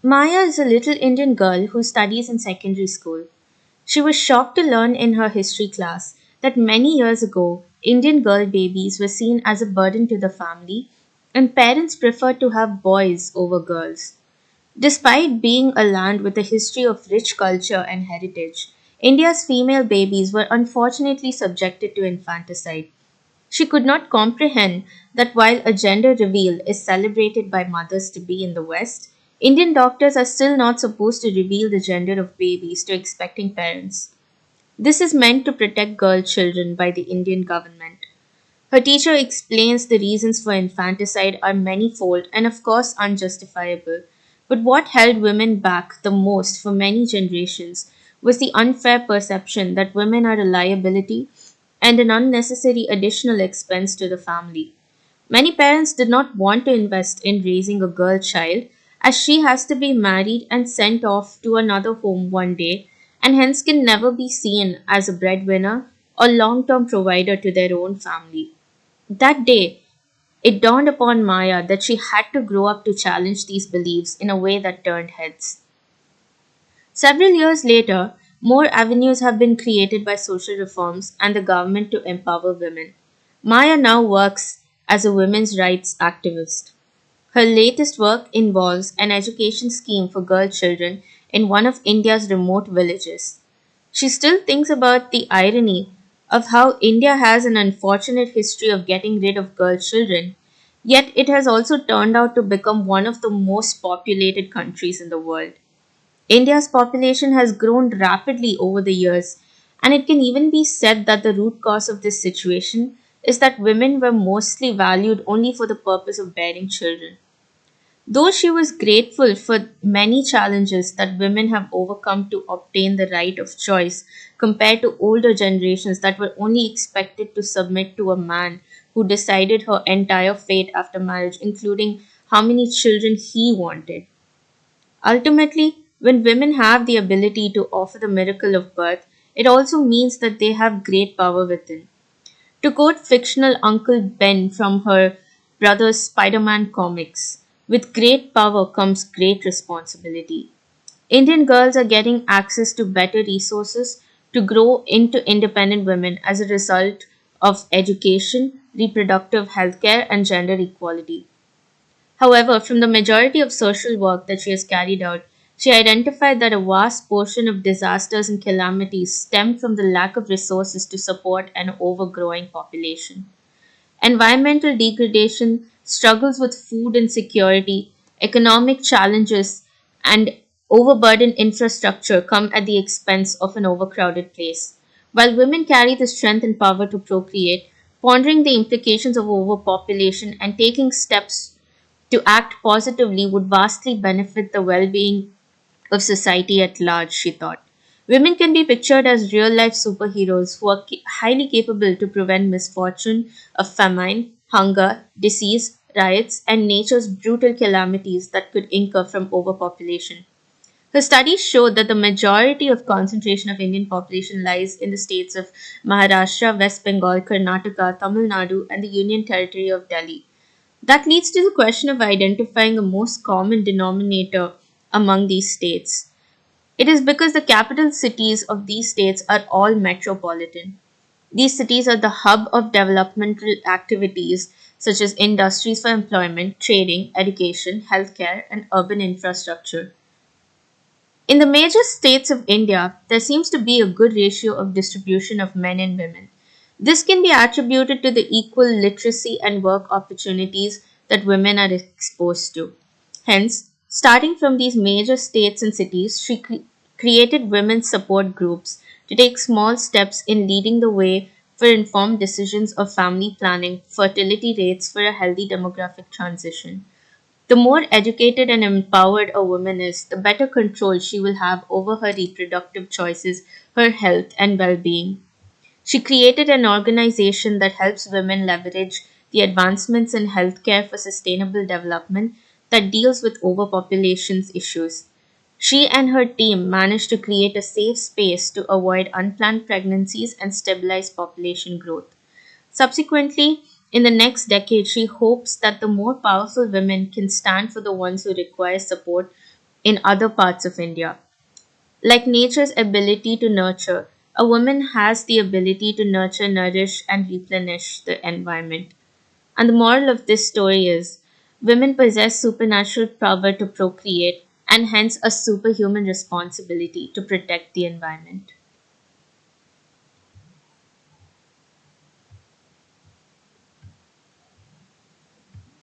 Maya is a little Indian girl who studies in secondary school. She was shocked to learn in her history class that many years ago, Indian girl babies were seen as a burden to the family, and parents preferred to have boys over girls. Despite being a land with a history of rich culture and heritage, India's female babies were unfortunately subjected to infanticide. She could not comprehend that while a gender reveal is celebrated by mothers to be in the West, Indian doctors are still not supposed to reveal the gender of babies to expecting parents. This is meant to protect girl children by the Indian government. Her teacher explains the reasons for infanticide are manifold and, of course, unjustifiable. But what held women back the most for many generations was the unfair perception that women are a liability and an unnecessary additional expense to the family. Many parents did not want to invest in raising a girl child as she has to be married and sent off to another home one day and hence can never be seen as a breadwinner or long term provider to their own family. That day, it dawned upon Maya that she had to grow up to challenge these beliefs in a way that turned heads. Several years later, more avenues have been created by social reforms and the government to empower women. Maya now works as a women's rights activist. Her latest work involves an education scheme for girl children in one of India's remote villages. She still thinks about the irony of how India has an unfortunate history of getting rid of girl children, yet it has also turned out to become one of the most populated countries in the world. India's population has grown rapidly over the years, and it can even be said that the root cause of this situation is that women were mostly valued only for the purpose of bearing children. Though she was grateful for many challenges that women have overcome to obtain the right of choice compared to older generations that were only expected to submit to a man who decided her entire fate after marriage, including how many children he wanted. Ultimately, when women have the ability to offer the miracle of birth, it also means that they have great power within. To quote fictional Uncle Ben from her brother's Spider Man comics, with great power comes great responsibility. Indian girls are getting access to better resources to grow into independent women as a result of education, reproductive health care, and gender equality. However, from the majority of social work that she has carried out, she identified that a vast portion of disasters and calamities stem from the lack of resources to support an overgrowing population. Environmental degradation, struggles with food insecurity, economic challenges, and overburdened infrastructure come at the expense of an overcrowded place. While women carry the strength and power to procreate, pondering the implications of overpopulation and taking steps to act positively would vastly benefit the well being of society at large, she thought. Women can be pictured as real life superheroes who are highly capable to prevent misfortune of famine, hunger, disease, riots, and nature's brutal calamities that could incur from overpopulation. Her studies showed that the majority of concentration of Indian population lies in the states of Maharashtra, West Bengal, Karnataka, Tamil Nadu, and the Union Territory of Delhi. That leads to the question of identifying a most common denominator among these states. It is because the capital cities of these states are all metropolitan. These cities are the hub of developmental activities such as industries for employment, trading, education, healthcare, and urban infrastructure. In the major states of India, there seems to be a good ratio of distribution of men and women. This can be attributed to the equal literacy and work opportunities that women are exposed to. Hence, starting from these major states and cities, she created women's support groups to take small steps in leading the way for informed decisions of family planning, fertility rates for a healthy demographic transition. The more educated and empowered a woman is, the better control she will have over her reproductive choices, her health, and well being. She created an organization that helps women leverage the advancements in healthcare for sustainable development that deals with overpopulation's issues. She and her team managed to create a safe space to avoid unplanned pregnancies and stabilize population growth. Subsequently, in the next decade, she hopes that the more powerful women can stand for the ones who require support in other parts of India. Like nature's ability to nurture, a woman has the ability to nurture, nourish, and replenish the environment. And the moral of this story is women possess supernatural power to procreate and hence a superhuman responsibility to protect the environment.